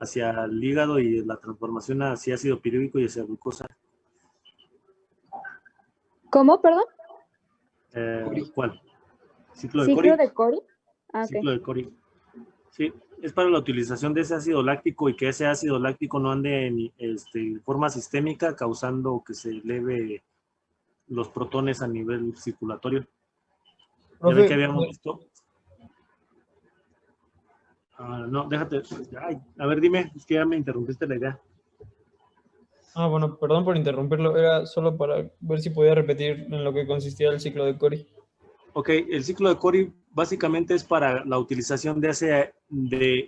hacia el hígado y la transformación hacia ácido piruvico y hacia glucosa. ¿Cómo, perdón? ¿Cuál? ¿Ciclo de Cori? ¿Ciclo de Cori? Ah, Ciclo ok. de Cori. Sí, es para la utilización de ese ácido láctico y que ese ácido láctico no ande en forma sistémica causando que se eleve los protones a nivel circulatorio. Ya ve que habíamos visto. No, déjate. Ay, a ver, dime, es que ya me interrumpiste la idea. Bueno, perdón por interrumpirlo, era solo para ver si podía repetir en lo que consistía el ciclo de Cori. Ok, el ciclo de Cori básicamente es para la utilización de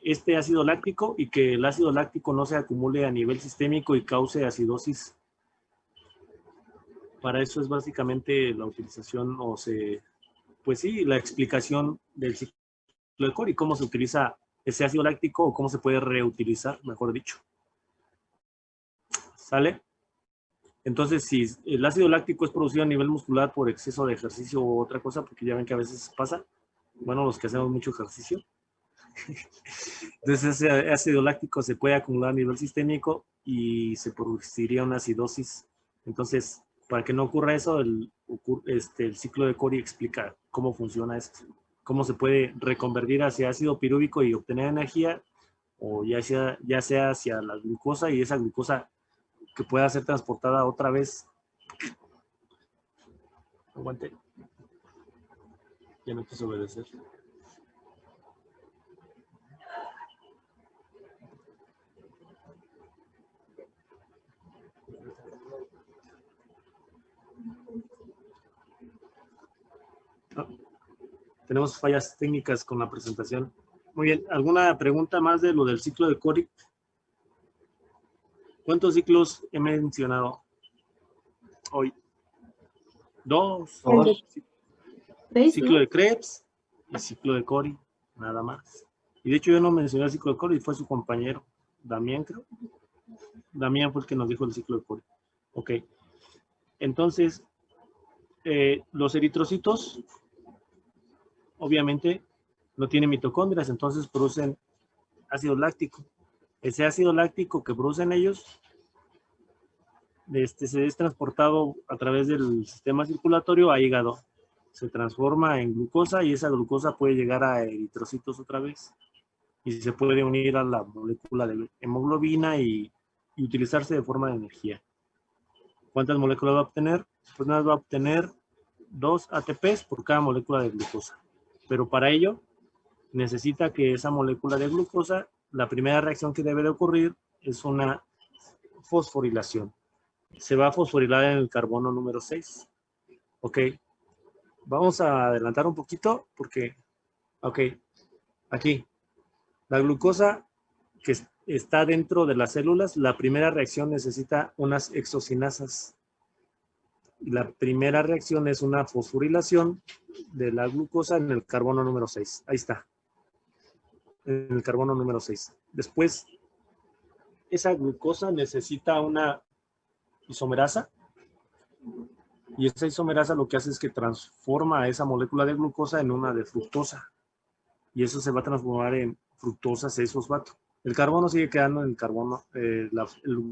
este ácido láctico y que el ácido láctico no se acumule a nivel sistémico y cause acidosis. Para eso es básicamente la utilización pues sí, la explicación del ciclo de Cori, cómo se utiliza ese ácido láctico o cómo se puede reutilizar, mejor dicho. ¿Sale? Entonces, si el ácido láctico es producido a nivel muscular por exceso de ejercicio u otra cosa, porque ya ven que a veces pasa, bueno, los que hacemos mucho ejercicio, entonces ese ácido láctico se puede acumular a nivel sistémico y se produciría una acidosis. Entonces, para que no ocurra eso, el ciclo de Cori explica cómo funciona esto, cómo se puede reconvertir hacia ácido pirúvico y obtener energía, o ya sea hacia la glucosa, y esa glucosa que pueda ser transportada otra vez. Aguante. Ya no quiso obedecer. Tenemos fallas técnicas con la presentación. Muy bien, ¿alguna pregunta más de lo del ciclo de Cori? ¿Cuántos ciclos he mencionado hoy? Dos. Ciclo de Krebs y ciclo de Cori, nada más. Y de hecho yo no mencioné el ciclo de Cori, fue su compañero, Damián, creo. Damián fue el que nos dijo el ciclo de Cori. Ok. Entonces, los eritrocitos, obviamente, no tienen mitocondrias, entonces producen ácido láctico. Ese ácido láctico que producen ellos se es transportado a través del sistema circulatorio a hígado. Se transforma en glucosa y esa glucosa puede llegar a eritrocitos otra vez y se puede unir a la molécula de hemoglobina y utilizarse de forma de energía. ¿Cuántas moléculas va a obtener? Pues nada, va a obtener 2 ATPs por cada molécula de glucosa. Pero para ello necesita que esa molécula de glucosa, la primera reacción que debe de ocurrir es una fosforilación. Se va a fosforilar en el carbono número 6. Ok. Vamos a adelantar un poquito porque, ok, aquí, la glucosa que está dentro de las células, la primera reacción necesita unas exocinasas. La primera reacción es una fosforilación de la glucosa en el carbono número 6. Ahí está. En el carbono número 6. Después, esa glucosa necesita una isomerasa. Y esa isomerasa lo que hace es que transforma a esa molécula de glucosa en una de fructosa. Y eso se va a transformar en fructosa 6-fosfato. El carbono sigue quedando en el carbono, el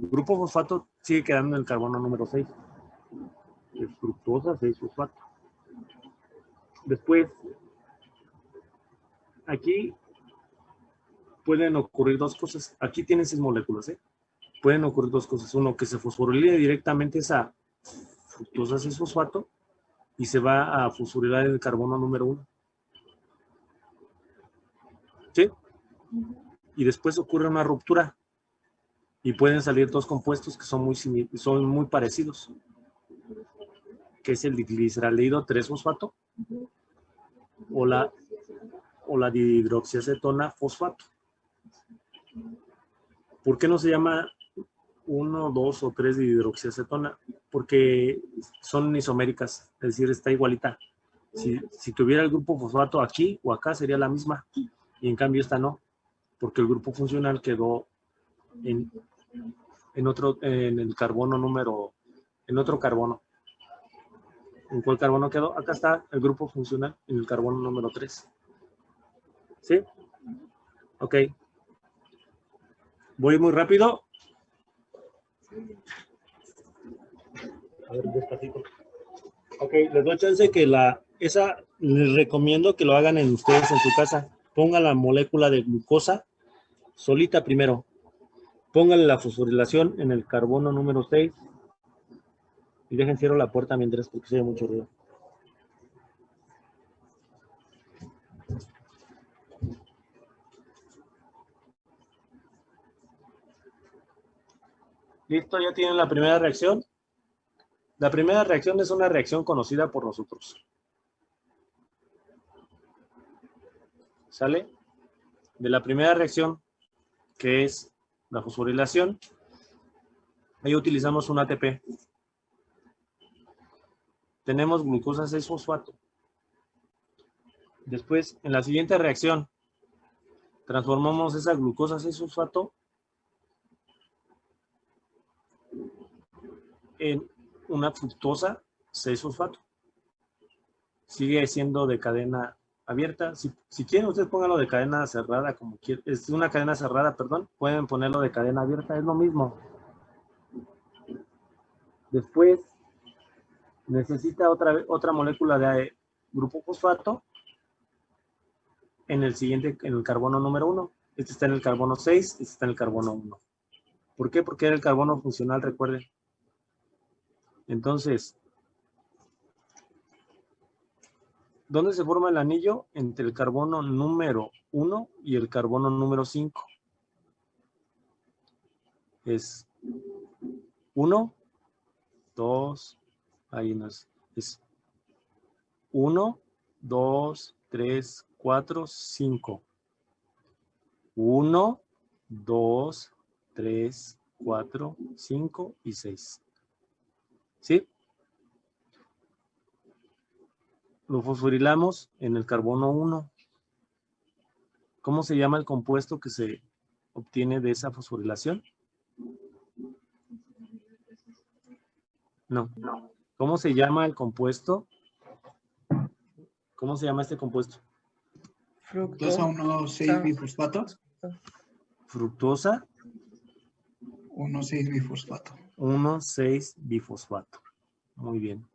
grupo fosfato sigue quedando en el carbono número 6. Es fructosa 6-fosfato. Después, aquí pueden ocurrir dos cosas. Aquí tienen 6 moléculas, ¿eh? Pueden ocurrir dos cosas. Uno, que se fosforilide directamente esa fructosa 6-fosfato y se va a fosforilar en el carbono número 1. ¿Sí? Y después ocurre una ruptura y pueden salir dos compuestos que son muy parecidos, que es el digliceraldehído 3-fosfato o la dihidroxiacetona fosfato. ¿Por qué no se llama 1, 2 o 3 dihidroxiacetona? Porque son isoméricas, es decir, está igualita. Si tuviera el grupo fosfato aquí o acá sería la misma, y en cambio esta no, porque el grupo funcional quedó en el carbono en otro carbono. ¿En cuál carbono quedó? Acá está el grupo funcional en el carbono número 3. ¿Sí? Ok. Voy muy rápido. A ver, despacito. Ok, les doy chance que les recomiendo que lo hagan ustedes en su casa. Pongan la molécula de glucosa solita primero. Pónganle la fosforilación en el carbono número 6. Y dejen cierro la puerta mientras porque se oye mucho ruido. Listo, ya tienen la primera reacción. La primera reacción es una reacción conocida por nosotros. ¿Sale? De la primera reacción, que es la fosforilación, ahí utilizamos un ATP. Tenemos glucosa 6-fosfato. Después, en la siguiente reacción, transformamos esa glucosa 6-fosfato en una fructosa 6-fosfato. Sigue siendo de cadena abierta. Si quieren, ustedes pónganlo de cadena cerrada, como quieran. Es una cadena cerrada, perdón. Pueden ponerlo de cadena abierta, es lo mismo. Después, necesita otra molécula de grupo fosfato en el carbono número 1. Este está en el carbono 6, este está en el carbono 1. ¿Por qué? Porque era el carbono funcional, recuerden. Entonces, ¿dónde se forma el anillo? Entre el carbono número 1 y el carbono número 5. Es 1, 2, ahí no es 1, 2, 3, 4, 5. 1, 2, 3, 4, 5 y 6. ¿Sí? Lo fosforilamos en el carbono 1. ¿Cómo se llama el compuesto que se obtiene de esa fosforilación? No. ¿Cómo se llama el compuesto? ¿Cómo se llama este compuesto? Fructosa 1,6-bifosfato. Fructosa 1,6-bifosfato. 1,6-bifosfato. Muy bien.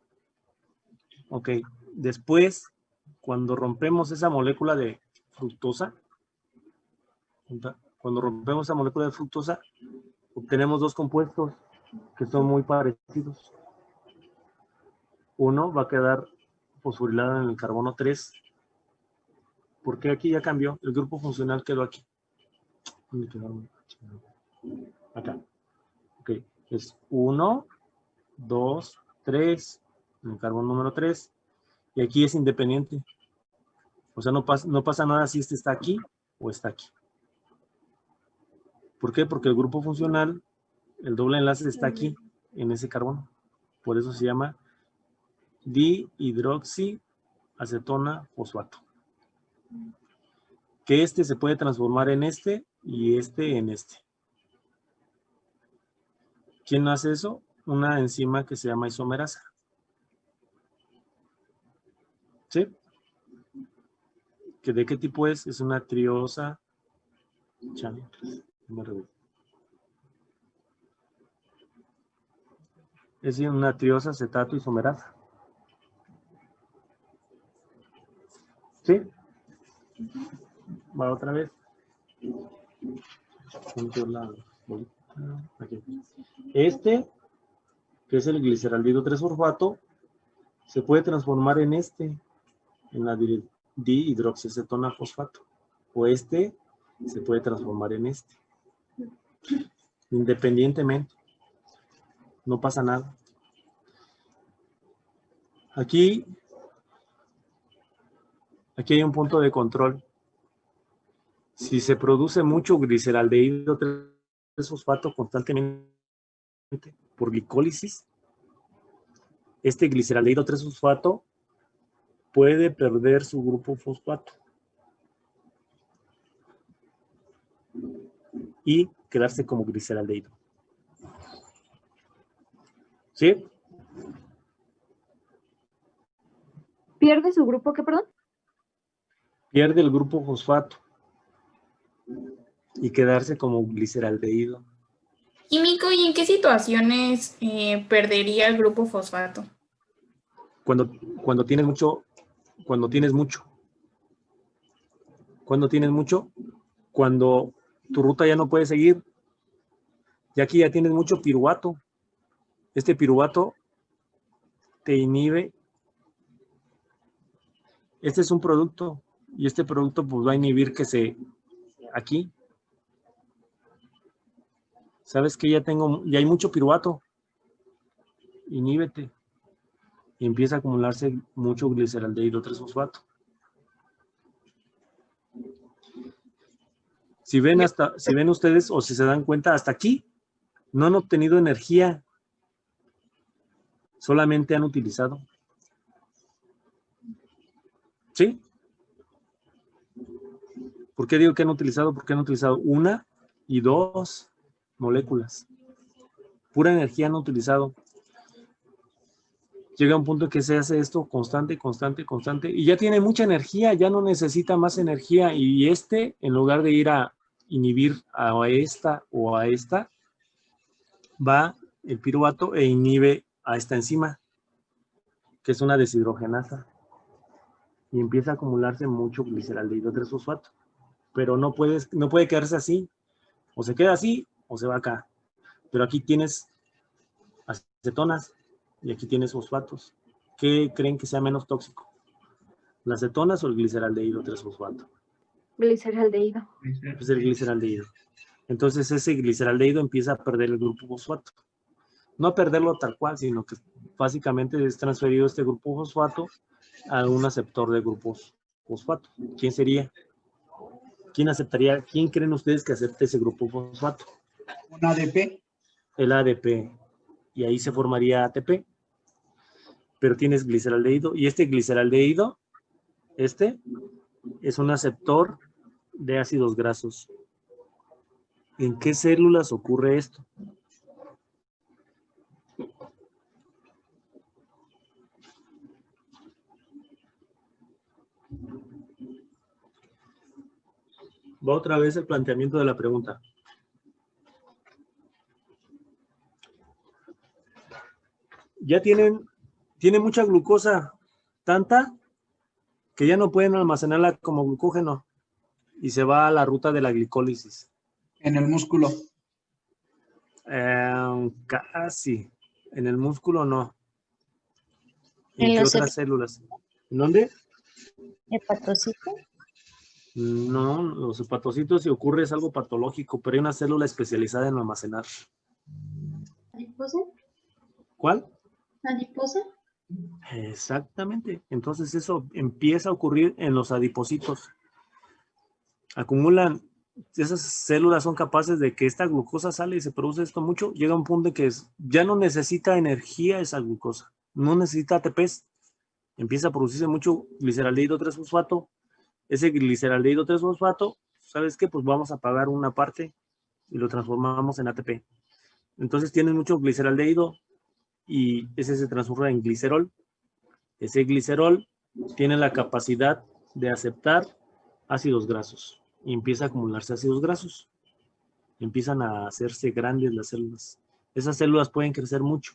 Ok. Después, cuando rompemos esa molécula de fructosa, obtenemos dos compuestos que son muy parecidos. Uno va a quedar fosforilado en el carbono 3. Porque aquí ya cambió. El grupo funcional quedó aquí. Acá. Ok. Es 1, 2, 3. En el carbono número 3. Y aquí es independiente. O sea, no pasa nada si este está aquí o está aquí. ¿Por qué? Porque el grupo funcional, el doble enlace está aquí, en ese carbono. Por eso se llama dihidroxiacetona fosfato. Que este se puede transformar en este y este en este. ¿Quién hace eso? Una enzima que se llama isomerasa. ¿Sí? ¿Que de qué tipo es? Es una triosa. Es una triosa acetato isomerasa. ¿Sí? Va otra vez. Aquí. Este, que es el gliceraldehido 3-fosfato, se puede transformar en este, en la dihidroxiacetona fosfato. O este se puede transformar en este. Independientemente. No pasa nada. Aquí hay un punto de control. Si se produce mucho gliceraldehído 3-fosfato constantemente por glicólisis, este gliceraldehído 3-fosfato puede perder su grupo fosfato y quedarse como gliceraldehído. ¿Sí? ¿Pierde su grupo qué, perdón? Pierde el grupo fosfato. y quedarse como gliceraldehído. Químico, ¿y en qué situaciones perdería el grupo fosfato? Cuando tienes mucho. Cuando tienes mucho, cuando tu ruta ya no puede seguir, y aquí ya tienes mucho piruvato. Este piruvato te inhibe. Este es un producto, y este producto pues va a inhibir que aquí. Sabes que ya hay mucho piruvato. Inhíbete. Y empieza a acumularse mucho gliceraldehído 3-fosfato. Si ven ustedes o si se dan cuenta, hasta aquí no han obtenido energía, solamente han utilizado. ¿Sí? ¿Por qué digo que han utilizado? Porque han utilizado 1 y 2 moléculas. Pura energía han utilizado. Llega un punto en que se hace esto constante, y ya tiene mucha energía, ya no necesita más energía, y en lugar de ir a inhibir a esta o a esta, va el piruvato e inhibe a esta enzima, que es una deshidrogenasa, y empieza a acumularse mucho gliceraldehído 3-fosfato, pero no puede quedarse así, o se queda así o se va acá, pero aquí tienes acetonas y aquí tienes fosfatos. ¿Qué creen que sea menos tóxico? ¿Las acetonas o el gliceraldehído 3-fosfato? Gliceraldehído. Pues el gliceraldehído. Entonces ese gliceraldehído empieza a perder el grupo fosfato. No a perderlo tal cual, sino que básicamente es transferido este grupo fosfato a un aceptor de grupos fosfato. ¿Quién sería? ¿Quién aceptaría? ¿Quién creen ustedes que acepte ese grupo fosfato? ¿Un ADP? El ADP. Y ahí se formaría ATP. Pero tienes gliceraldehído. Y este gliceraldehído, es un aceptor de ácidos grasos. ¿En qué células ocurre esto? Va otra vez el planteamiento de la pregunta. Ya tienen mucha glucosa, tanta que ya no pueden almacenarla como glucógeno y se va a la ruta de la glicólisis. En el músculo. Casi. En el músculo no. ¿En qué los otras células? ¿En dónde? hepatocitos? No, los hepatocitos, si ocurre es algo patológico, pero hay una célula especializada en almacenar. ¿Adiposa? ¿Cuál? ¿Adiposa? Exactamente. Entonces eso empieza a ocurrir en los adipocitos. Acumulan, esas células son capaces de que esta glucosa sale y se produce esto mucho. Llega un punto en que ya no necesita energía esa glucosa. No necesita ATPs. Empieza a producirse mucho gliceraldehído 3-fosfato. Ese gliceraldehído 3-fosfato, ¿sabes qué? Pues vamos a apagar una parte y lo transformamos en ATP. Entonces tienen mucho gliceraldehído y ese se transforma en glicerol. Ese glicerol tiene la capacidad de aceptar ácidos grasos y empieza a acumularse ácidos grasos. Empiezan a hacerse grandes las células. Esas células pueden crecer mucho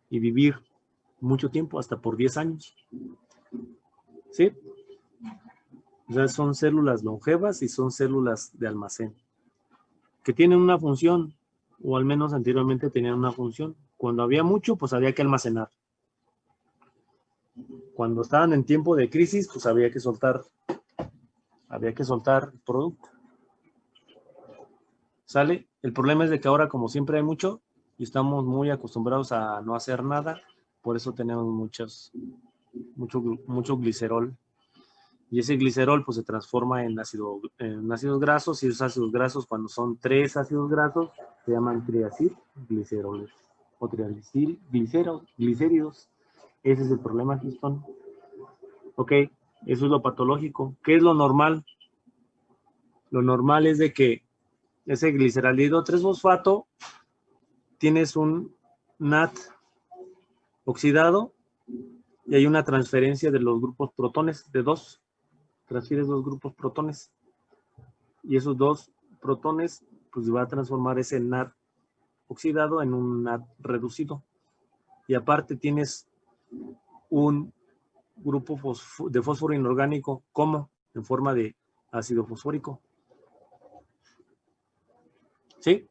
y vivir mucho tiempo, hasta por 10 años. ¿Sí? O sea, son células longevas y son células de almacén que tienen una función, o al menos anteriormente tenían una función. Cuando había mucho, pues había que almacenar. Cuando estaban en tiempo de crisis, pues había que soltar producto. ¿Sale? El problema es de que ahora, como siempre hay mucho, y estamos muy acostumbrados a no hacer nada, por eso tenemos mucho glicerol. Y ese glicerol pues se transforma en ácidos grasos, y esos ácidos grasos, cuando son 3 ácidos grasos, se llaman triacilgliceroles o triacilglicéridos. Ese es el problema, Houston. Ok, eso es lo patológico. ¿Qué es lo normal? Lo normal es de que ese gliceraldehído 3-fosfato tienes un NAT oxidado y hay una transferencia de los grupos protones de 2. Transfieres 2 grupos protones. y esos dos protones, pues va a transformar ese NAD oxidado en un NAD reducido. Y aparte tienes un grupo de fósforo inorgánico, como en forma de ácido fosfórico. ¿Sí?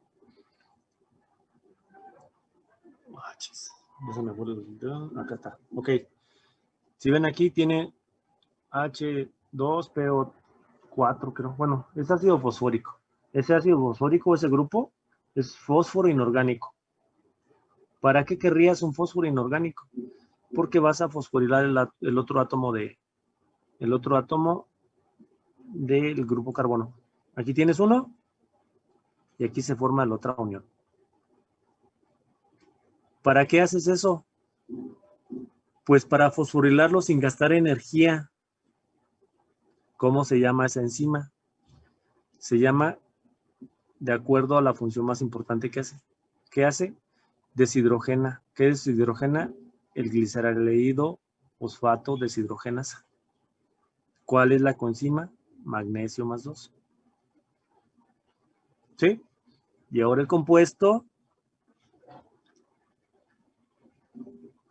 Déjame ver. Acá está. Ok. Si ven aquí, tiene H2PO4, creo. Bueno, es ácido fosfórico. Ese ácido fosfórico, ese grupo, es fósforo inorgánico. ¿Para qué querrías un fósforo inorgánico? Porque vas a fosforilar el otro átomo del grupo carbono. Aquí tienes uno y aquí se forma la otra unión. ¿Para qué haces eso? Pues para fosforilarlo sin gastar energía. ¿Cómo se llama esa enzima? Se llama de acuerdo a la función más importante que hace. ¿Qué hace? Deshidrogena. ¿Qué deshidrogena? El gliceraldehído fosfato deshidrogenasa. ¿Cuál es la coenzima? Magnesio más 2. ¿Sí? Y ahora el compuesto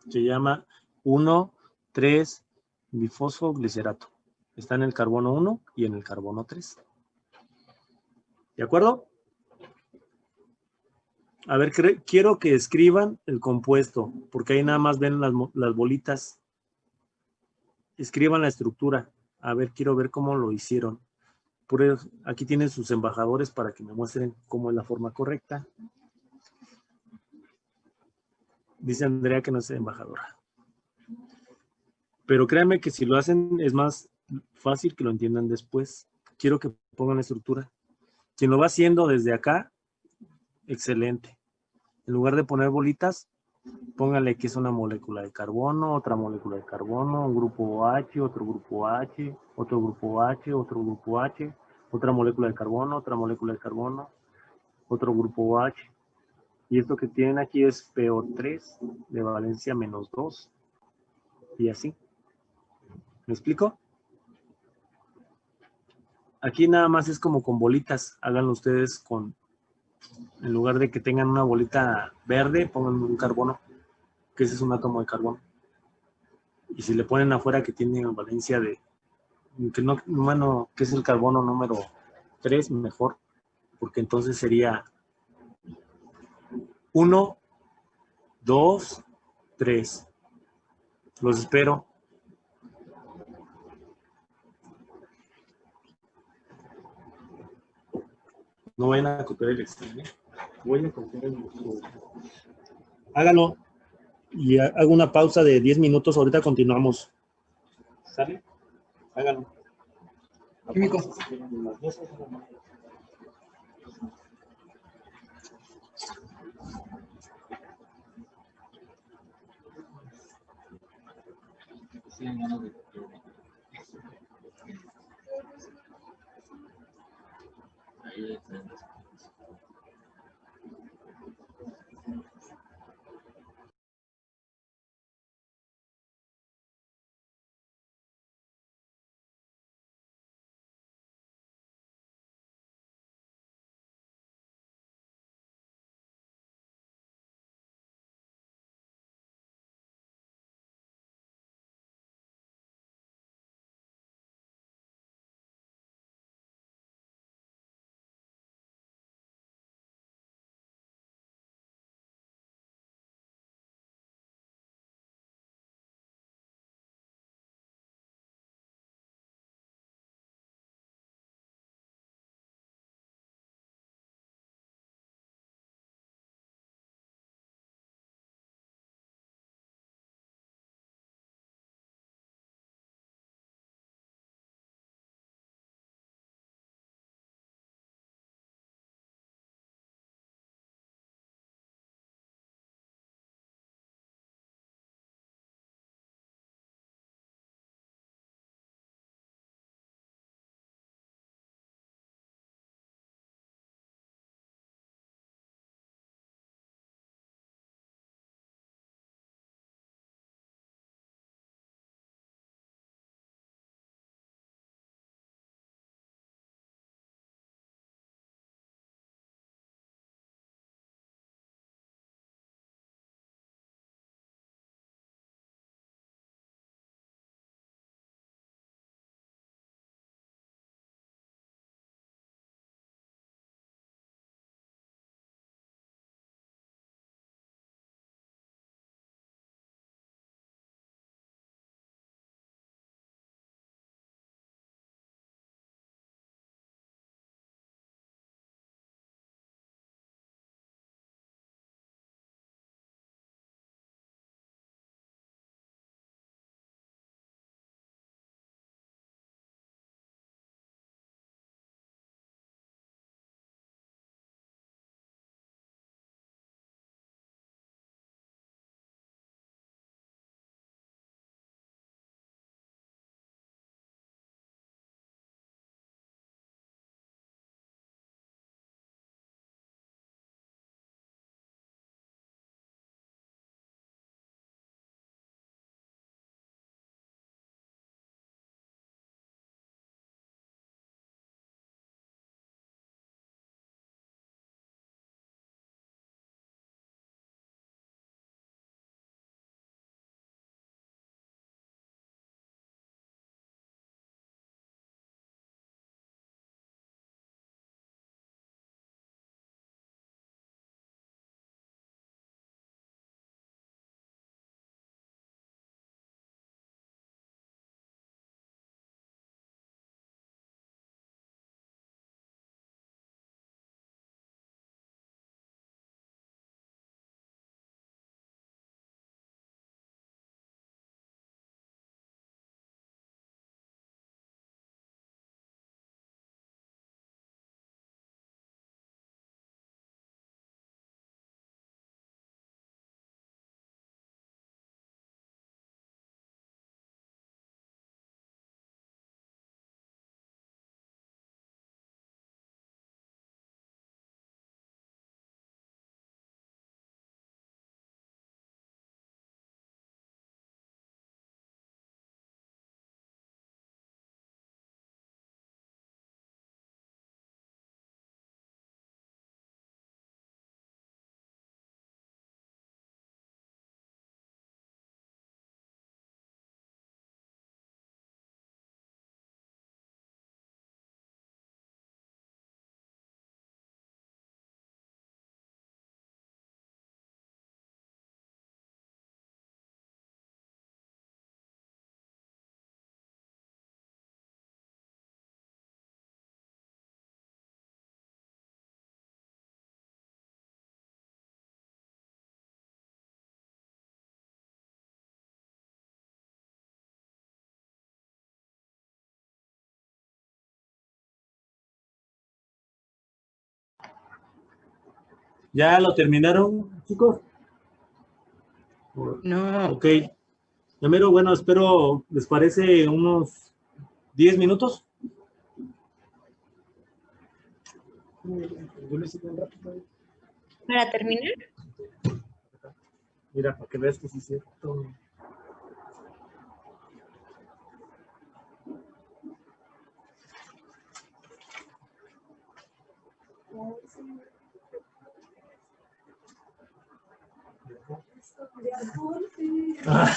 se llama 1,3-bifosfoglicerato. Está en el carbono 1 y en el carbono 3. ¿De acuerdo? A ver, quiero que escriban el compuesto, porque ahí nada más ven las bolitas. Escriban la estructura. A ver, quiero ver cómo lo hicieron. Aquí tienen sus embajadores para que me muestren cómo es la forma correcta. Dice Andrea que no es embajadora. Pero créanme que si lo hacen es más fácil que lo entiendan después. Quiero que pongan la estructura. Quien lo va haciendo desde acá, excelente. En lugar de poner bolitas, póngale que es una molécula de carbono, otra molécula de carbono, un grupo H, otro grupo H, otro grupo H, otro grupo H, otra molécula de carbono, otra molécula de carbono, otro grupo H. Y esto que tienen aquí es PO3 de valencia menos 2. Y así. ¿Me explico? Aquí nada más es como con bolitas. Háganlo ustedes con, en lugar de que tengan una bolita verde, pongan un carbono, que ese es un átomo de carbono. Y si le ponen afuera que tiene valencia de, que no, bueno, que es el carbono número 3, mejor, porque entonces sería 1, 2, 3. Los espero. No vayan a copiar el examen. Voy a copiar el examen. Háganlo. Y hago una pausa de 10 minutos. Ahorita continuamos. ¿Sale? Háganlo. Químico. ¿Ya lo terminaron, chicos? No. Ok. Primero, bueno, espero, ¿les parece unos 10 minutos? Para terminar, Mira, para que veas que sí es cierto. Ah.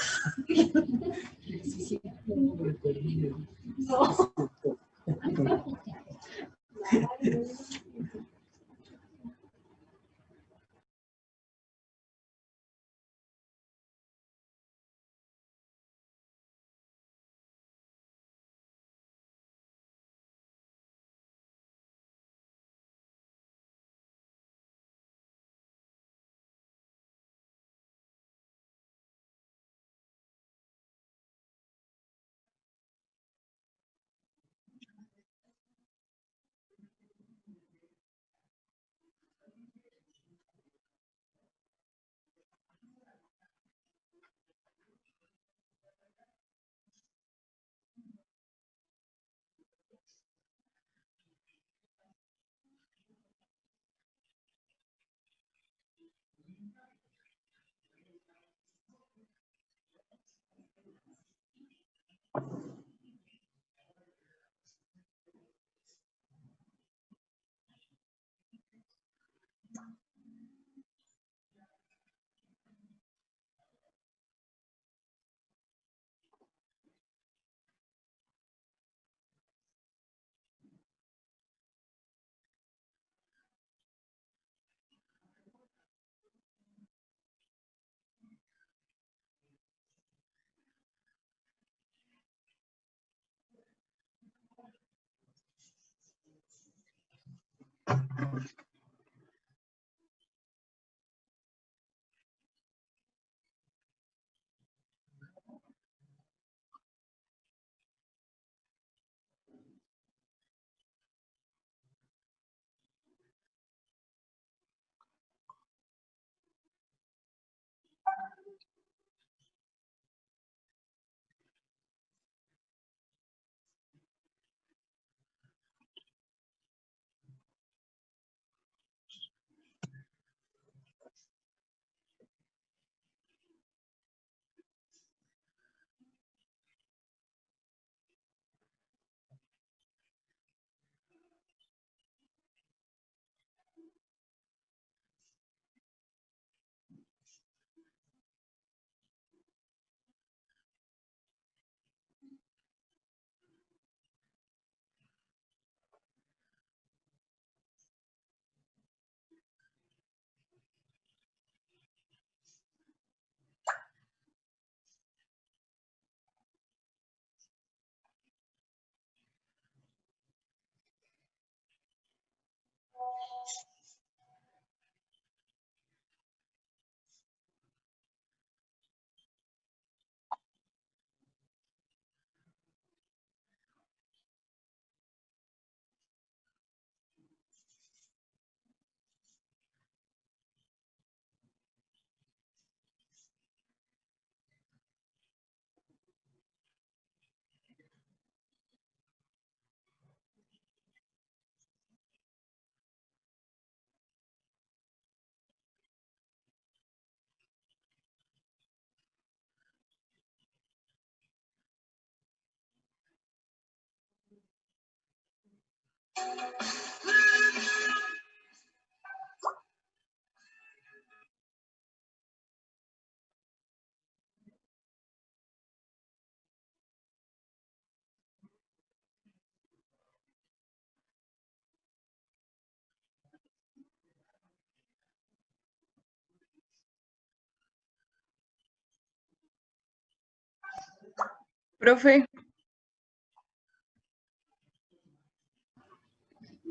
Profe.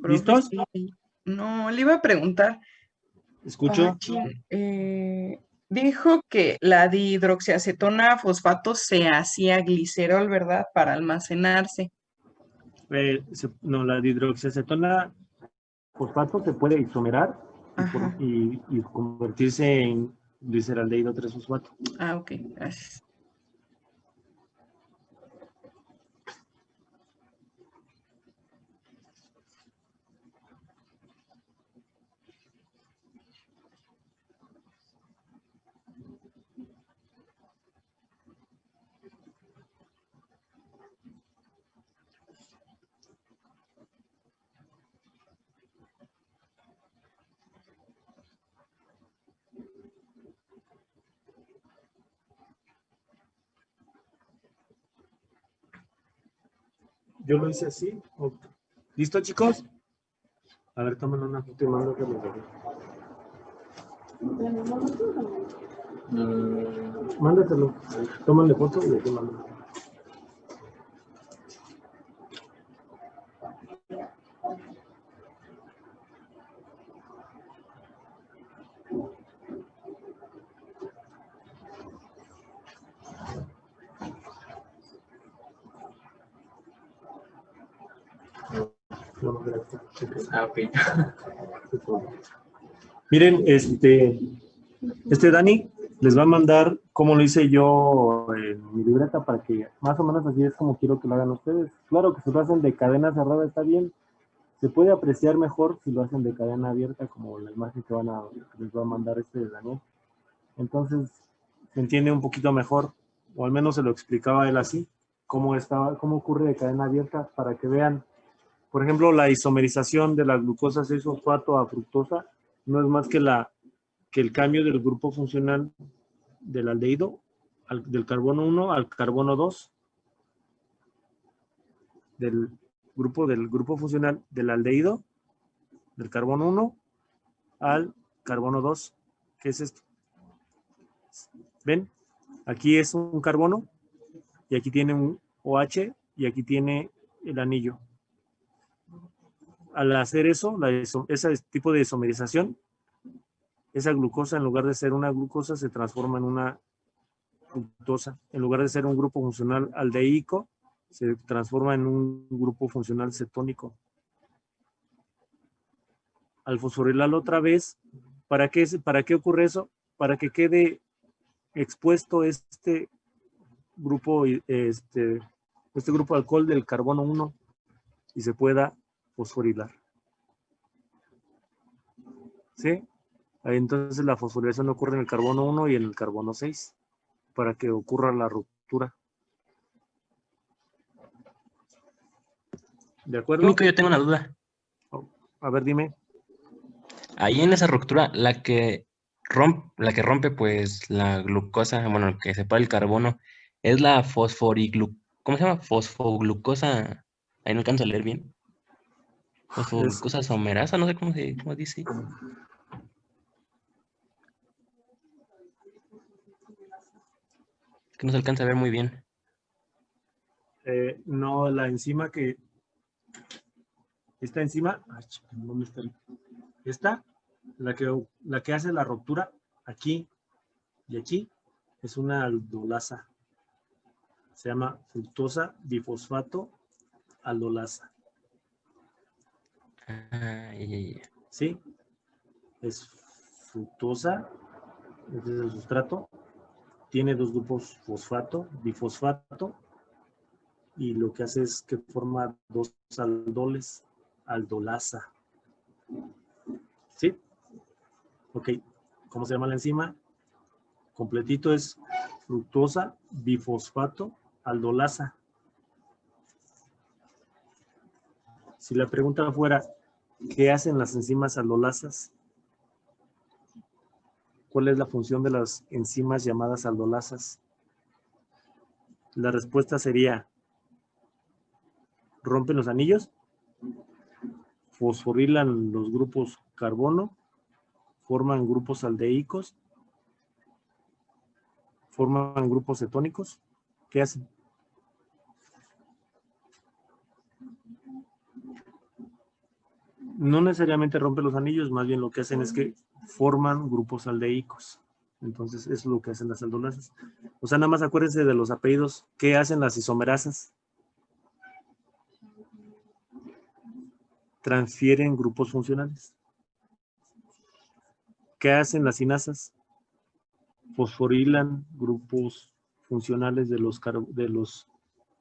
¿Listos? No, le iba a preguntar. Escucho. Dijo que la dihidroxiacetona fosfato se hacía glicerol, ¿verdad? Para almacenarse. No, la dihidroxiacetona fosfato se puede isomerar Ajá. y convertirse en gliceraldehído 3-fosfato. Ah, ok, gracias. Yo lo hice así. ¿Listo, chicos? A ver, tómalo una foto y mando que lo deje. Mándatelo. Tómale foto y aquí mando. Ah, ok. Miren, Dani les va a mandar cómo lo hice yo en mi libreta para que más o menos así es como quiero que lo hagan ustedes. Claro que si lo hacen de cadena cerrada está bien. Se puede apreciar mejor si lo hacen de cadena abierta, como la imagen que les va a mandar Daniel. Entonces, se entiende un poquito mejor, o al menos se lo explicaba él así, cómo ocurre de cadena abierta, para que vean. Por ejemplo, la isomerización de la glucosa 6-fosfato a fructosa no es más que el cambio del grupo funcional del aldehído, del carbono 1 al carbono 2, del grupo funcional del aldehído, del carbono 1 al carbono 2. ¿Qué es esto? ¿Ven? Aquí es un carbono y aquí tiene un OH y aquí tiene el anillo. Al hacer eso, ese tipo de isomerización, esa glucosa, en lugar de ser una glucosa, se transforma en una fructosa. En lugar de ser un grupo funcional aldehídico, se transforma en un grupo funcional cetónico. Al fosforilarlo otra vez, ¿para qué ocurre eso? Para que quede expuesto este grupo de alcohol del carbono 1 y se pueda fosforilar. ¿Sí? Entonces la fosforilación ocurre en el carbono 1 y en el carbono 6 para que ocurra la ruptura. ¿De acuerdo? Químico, yo tengo una duda. A ver, dime. Ahí en esa ruptura, la que rompe pues la glucosa, bueno, que separa el carbono, es la ¿cómo se llama? Fosfoglucosa. Ahí no alcanzo a leer bien. Fosfoglucosa somerasa, no sé cómo dice. Que no se alcanza a ver muy bien. No, la enzima que... Esta enzima... ¿Dónde está? Esta, la que hace la ruptura aquí y aquí, es una aldolasa. Se llama fructosa bifosfato aldolasa. ¿Sí? Es fructosa, este es el sustrato, tiene dos grupos fosfato, bifosfato, y lo que hace es que forma dos aldoles, aldolasa. ¿Sí? Ok, ¿cómo se llama la enzima? Completito es fructosa bifosfato aldolasa. Si la pregunta fuera, ¿qué hacen las enzimas aldolasas? ¿Cuál es la función de las enzimas llamadas aldolasas? La respuesta sería, rompen los anillos, fosforilan los grupos carbono, forman grupos aldehídicos, forman grupos cetónicos. ¿Qué hacen? No necesariamente rompen los anillos, más bien lo que hacen es que forman grupos aldehídicos. Entonces, eso es lo que hacen las aldolasas. O sea, nada más acuérdense de los apellidos. ¿Qué hacen las isomerasas? Transfieren grupos funcionales. ¿Qué hacen las cinasas? Fosforilan grupos funcionales de los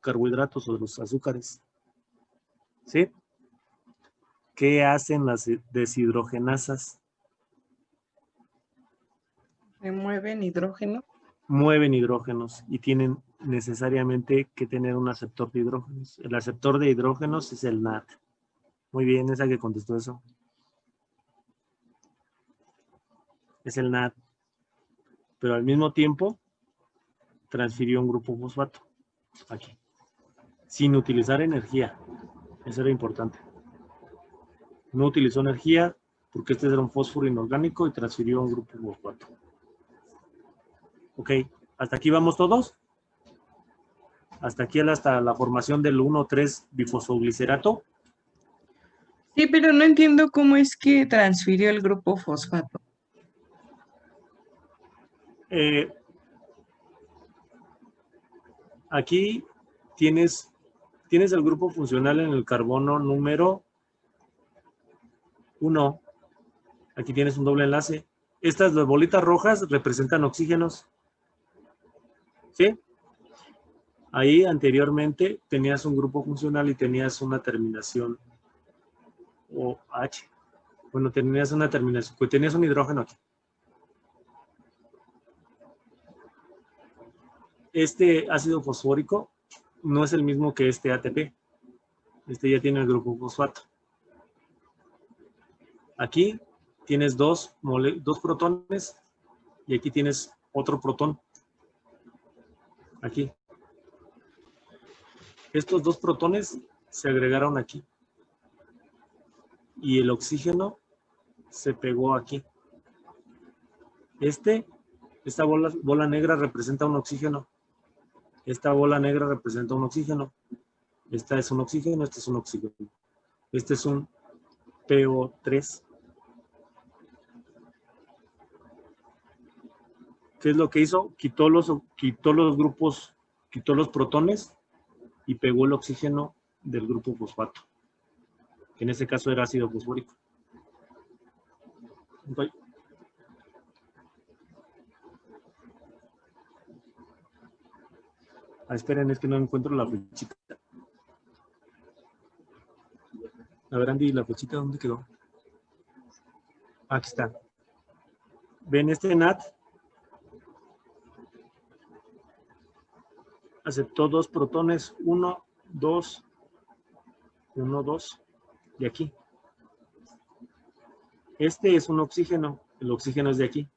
carbohidratos o de los azúcares. ¿Sí? ¿Qué hacen las deshidrogenasas? Remueven hidrógeno. Mueven hidrógenos y tienen necesariamente que tener un aceptor de hidrógenos. El aceptor de hidrógenos es el NAD. Muy bien, esa que contestó eso. Es el NAD. Pero al mismo tiempo transfirió un grupo fosfato. Aquí. Sin utilizar energía. Eso era importante. No utilizó energía porque este era un fósforo inorgánico y transfirió un grupo fosfato. Ok, ¿hasta aquí vamos todos? Hasta aquí hasta la formación del 1,3 bifosfoglicerato. Sí, pero no entiendo cómo es que transfirió el grupo fosfato. Aquí tienes el grupo funcional en el carbono número 1. Aquí tienes un doble enlace. Estas las bolitas rojas representan oxígenos. ¿Sí? Ahí anteriormente tenías un grupo funcional y tenías una terminación OH. Bueno, tenías una terminación, pues tenías un hidrógeno aquí. Este ácido fosfórico no es el mismo que este ATP. Este ya tiene el grupo fosfato. Aquí tienes dos protones y aquí tienes otro protón. Aquí. Estos dos protones se agregaron aquí. Y el oxígeno se pegó aquí. Esta bola negra representa un oxígeno. Esta bola negra representa un oxígeno. Esta es un oxígeno, este es un oxígeno. Este es un PO3. ¿Qué es lo que hizo? Quitó los grupos, quitó los protones y pegó el oxígeno del grupo fosfato, que en este caso era ácido fosfórico. Okay. Esperen, es que no encuentro la flechita. A ver, Andy, ¿la flechita dónde quedó? Aquí está. ¿Ven este NAD? Aceptó dos protones, 1, 2, 1, 2, y aquí. Este es un oxígeno, el oxígeno es de aquí.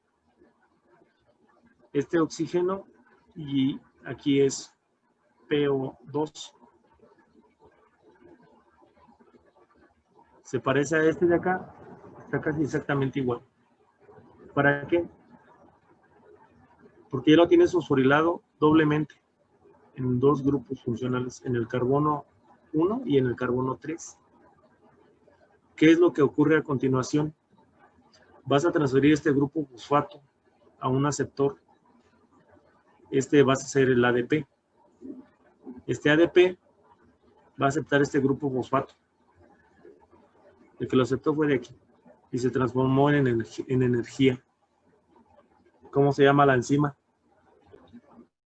Este oxígeno y aquí es PO2. Se parece a este de acá, está casi exactamente igual. ¿Para qué? Porque ya lo tienes fosforilado doblemente en dos grupos funcionales, en el carbono 1 y en el carbono 3. ¿Qué es lo que ocurre a continuación? Vas a transferir este grupo fosfato a un aceptor. Este va a ser el ADP. Este ADP va a aceptar este grupo fosfato. El que lo aceptó fue de aquí y se transformó en energía. ¿Cómo se llama la enzima?